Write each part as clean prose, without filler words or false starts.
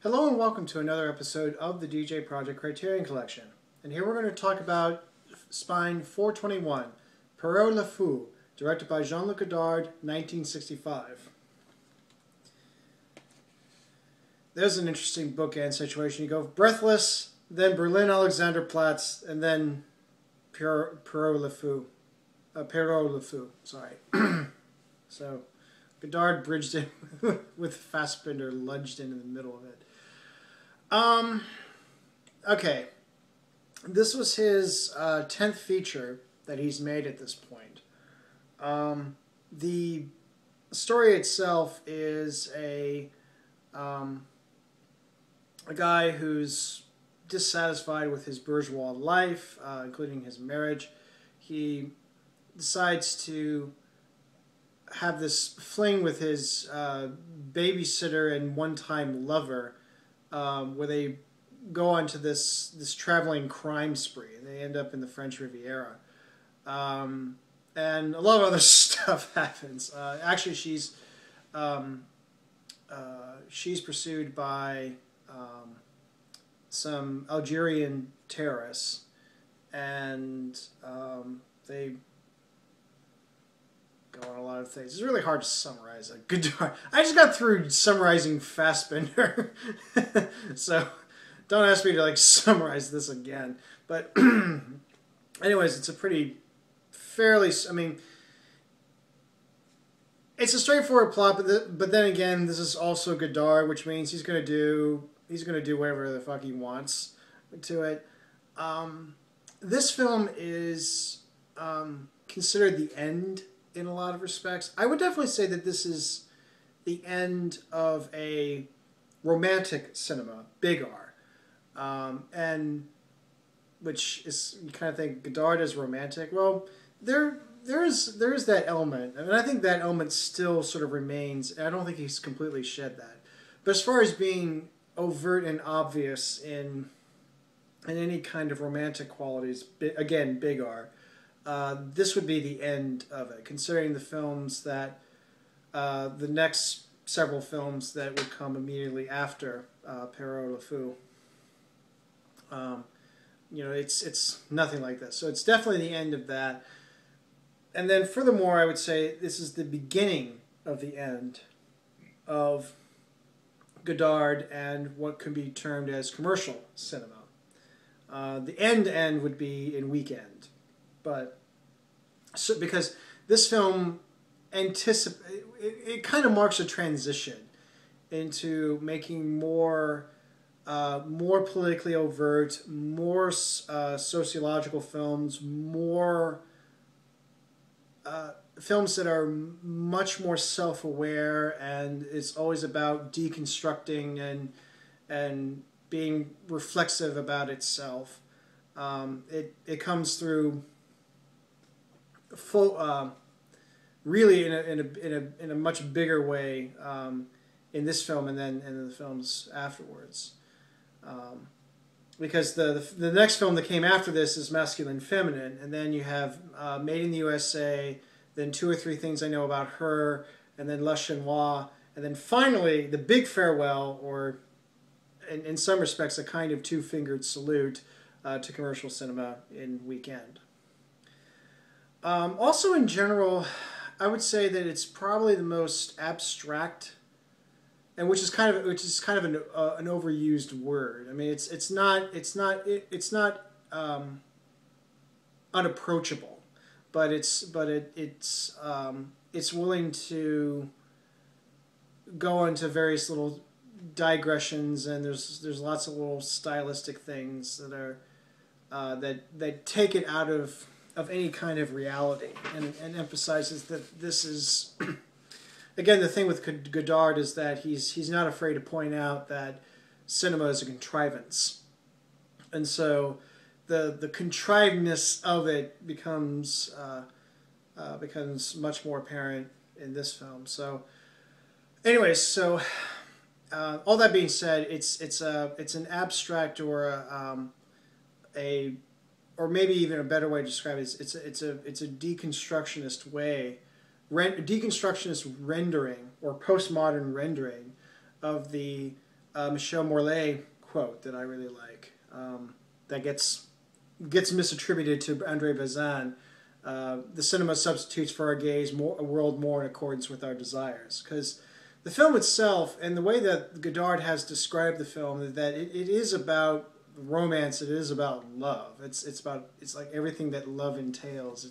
Hello and welcome to another episode of the djproject Criterion Collection. And here we're going to talk about Spine 421, Pierrot le fou, directed by Jean-Luc Godard, 1965. There's an interesting bookend situation. You go Breathless, then Berlin Alexanderplatz, and then Pierrot le fou. Sorry. So Godard bridged it with Fassbinder lunged in the middle of it. Okay. This was his 10th feature that he's made at this point. The story itself is a guy who's dissatisfied with his bourgeois life, including his marriage. He decides to have this fling with his babysitter and one-time lover, where they go on to this traveling crime spree, and they end up in the French Riviera. And a lot of other stuff happens. Actually, she's pursued by some Algerian terrorists, and they go on a lot of things. It's really hard to summarize a Godard. I just got through summarizing Fassbinder, so don't ask me to summarize this again. But anyways, it's a it's a straightforward plot. But then again, this is also Godard, which means he's gonna do whatever the fuck he wants to it. This film is considered the end in a lot of respects. I would definitely say that this is the end of a romantic cinema, big R. And which is, you kind of think Godard is romantic. Well, there is that element, and I think that element still sort of remains. I don't think he's completely shed that. But as far as being overt and obvious in any kind of romantic qualities, again, big R, this would be the end of it, considering the films that the next several films that would come immediately after Pierrot le fou. It's nothing like this. So it's definitely the end of that. And then furthermore, I would say this is the beginning of the end of Godard and what could be termed as commercial cinema. The end would be in Weekend. But because this film it kind of marks a transition into making more politically overt, more sociological films, more films that are much more self-aware, and it's always about deconstructing and being reflexive about itself. It comes through really in a much bigger way in this film and then in the films afterwards. Because the next film that came after this is Masculine Feminine, and then you have Made in the USA, then Two or Three Things I Know About Her, and then Le Chinois, and then finally The Big Farewell, or in some respects a kind of two-fingered salute to commercial cinema in Weekend. Also, in general, I would say that it's probably the most abstract, and which is kind of an overused word. I mean, it's not unapproachable, but it's willing to go into various little digressions, and there's lots of little stylistic things that are that take it out of any kind of reality, and emphasizes that this is again, the thing with Godard is that he's not afraid to point out that cinema is a contrivance, and so the contrivedness of it becomes much more apparent in this film. So, anyways, all that being said, it's an abstract or or maybe even a better way to describe it is it's a deconstructionist way. Deconstructionist rendering or postmodern rendering of the Michel Morlet quote that I really like. That gets misattributed to Andre Bazin. The cinema substitutes for our gaze a world more in accordance with our desires. Because the film itself, and the way that Godard has described the film, that it is about romance. It is about love. It's like everything that love entails.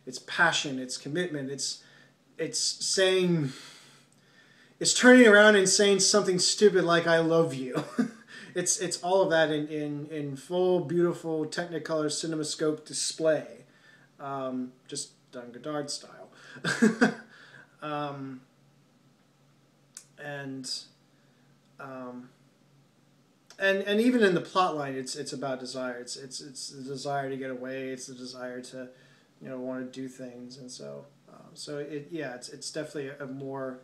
It's passion. It's commitment. It's saying. It's turning around and saying something stupid like "I love you." It's all of that in full, beautiful Technicolor CinemaScope display, just done Godard style, and even in the plot line, it's about desire. It's the desire to get away. It's the desire to, want to do things, and so it's definitely a more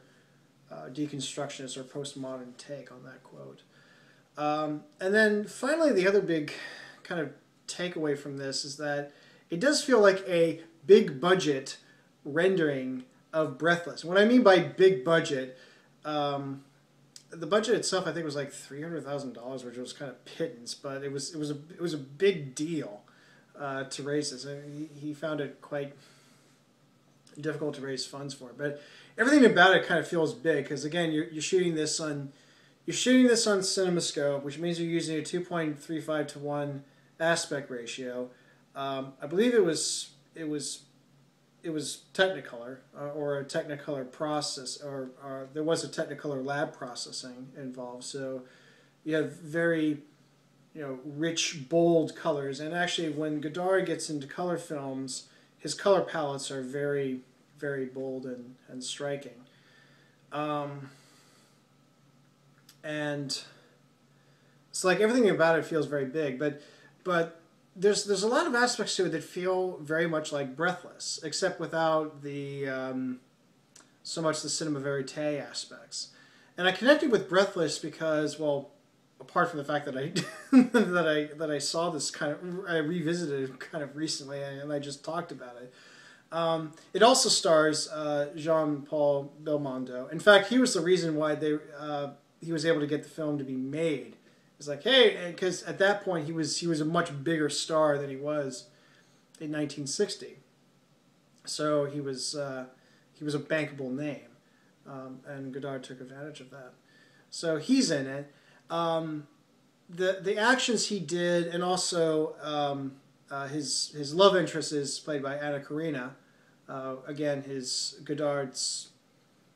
deconstructionist or postmodern take on that quote. And then finally, the other big kind of takeaway from this is that it does feel like a big budget rendering of Breathless. What I mean by big budget, the budget itself I think was like $300,000, which was kind of pittance, but it was a big deal to raise this. He found it quite difficult to raise funds for it, but everything about it kind of feels big because again, you're shooting this on CinemaScope, which means you're using a 2.35 to 1 aspect ratio. I believe it was Technicolor or a Technicolor process, or there was a Technicolor lab processing involved. So you have very rich, bold colors, and actually when Godard gets into color films, his color palettes are very, very bold and striking. And it's like everything about it feels very big, but there's a lot of aspects to it that feel very much like Breathless, except without the so much the cinema verite aspects. And I connected with Breathless because, well, apart from the fact that I that I saw this I revisited it kind of recently, and I just talked about it. It also stars Jean-Paul Belmondo. In fact, he was the reason why he was able to get the film to be made. It's like, hey, because at that point he was a much bigger star than he was in 1960. So he was a bankable name, and Godard took advantage of that. So he's in it. The actions he did, and also his love interest is played by Anna Karina. Again, Godard's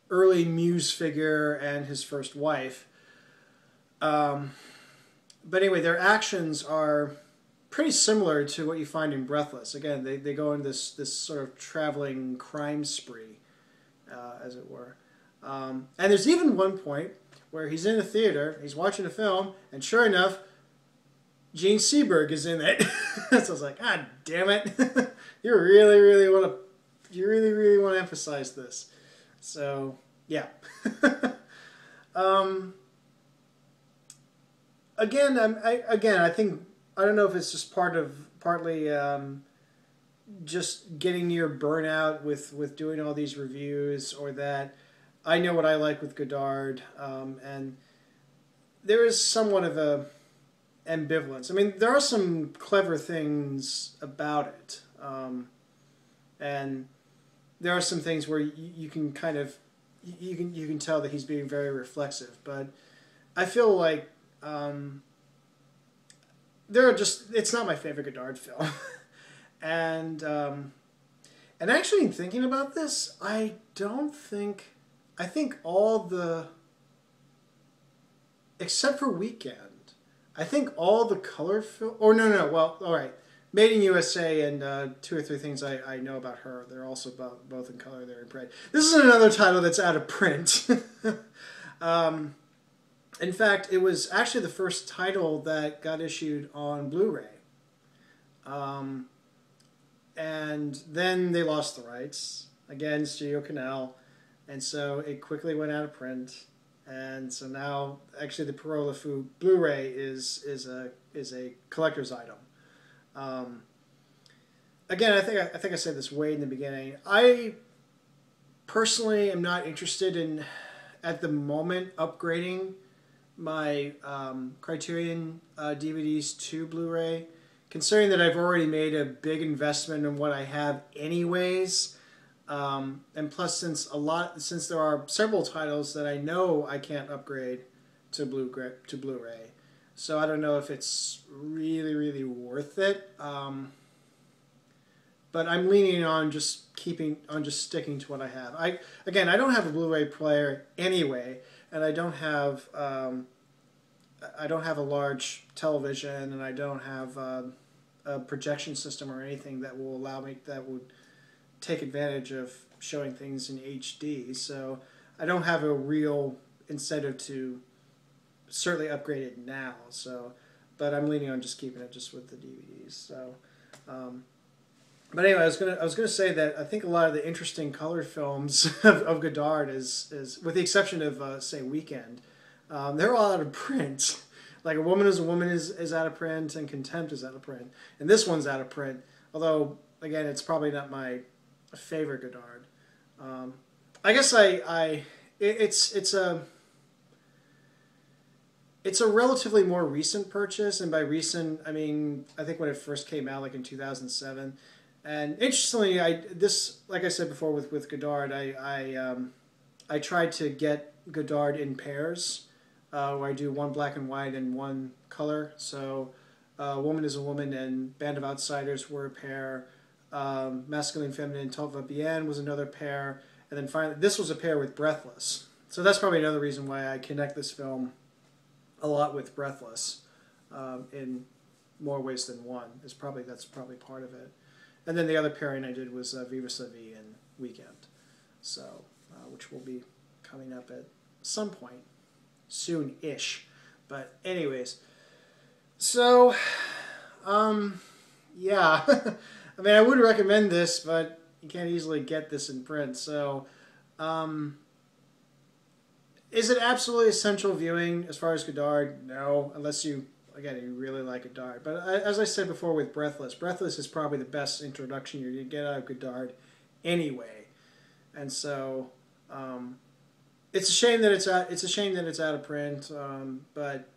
early muse figure and his first wife. But anyway, their actions are pretty similar to what you find in Breathless. Again, they go in this sort of traveling crime spree, as it were. And there's even one point where he's in a theater, he's watching a film, and sure enough, Gene Seberg is in it. So I was like, God damn it! You really want to emphasize this. So yeah. Again, I think I don't know if it's just partly just getting near burnout with doing all these reviews, or that I know what I like with Godard, and there is somewhat of a ambivalence. I mean, there are some clever things about it, and there are some things where you can kind of you can tell that he's being very reflexive. But I feel like it's not my favorite Godard film, and actually in thinking about this, I think all the, except for Weekend, I think all the color film, or no, well, all right, Made in USA and Two or Three Things I Know About Her, they're also both in color, they're in print. This is another title that's out of print. In fact, it was actually the first title that got issued on Blu-ray. And then they lost the rights, again, Studio Canal, and so it quickly went out of print. And so now, actually, the Pierrot le fou Blu-ray is a collector's item. Again, I think I said this way in the beginning. I personally am not interested in, at the moment, upgrading my Criterion DVDs to Blu-ray, considering that I've already made a big investment in what I have anyways, and plus since there are several titles that I know I can't upgrade to Blu-ray, so I don't know if it's really worth it. But I'm leaning on just sticking to what I have. I don't have a Blu-ray player anyway, and I don't have a large television, and I don't have a projection system or anything that would take advantage of showing things in HD. So I don't have a real incentive to certainly upgrade it now. So, but I'm leaning on just keeping it just with the DVDs. So. But anyway, I was gonna say that I think a lot of the interesting color films of Godard is with the exception of say Weekend, they're all out of print. Like A Woman is a Woman is out of print, and Contempt is out of print, and this one's out of print. Although again, it's probably not my favorite Godard. I guess it's a relatively more recent purchase, and by recent I mean I think when it first came out, like in 2007. And interestingly, like I said before with Godard, I tried to get Godard in pairs, where I do one black and white and one color. So, Woman is a Woman and Band of Outsiders were a pair. Masculine, Feminine, Tout va bien was another pair, and then finally this was a pair with Breathless. So that's probably another reason why I connect this film a lot with Breathless, in more ways than one. That's probably part of it. And then the other pairing I did was Viva Sa Vie and Weekend, so which will be coming up at some point soon-ish. But anyways, so yeah, I mean I would recommend this, but you can't easily get this in print. So is it absolutely essential viewing as far as Godard? No, unless you really like Godard. But as I said before with Breathless is probably the best introduction you're going to get out of Godard anyway. And so it's a shame that it's out of print. But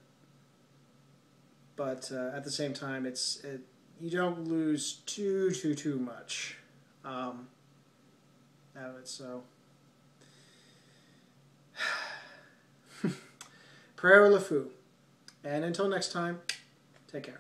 at the same time, you don't lose too much out of it. So Pierrot le fou. And until next time, take care.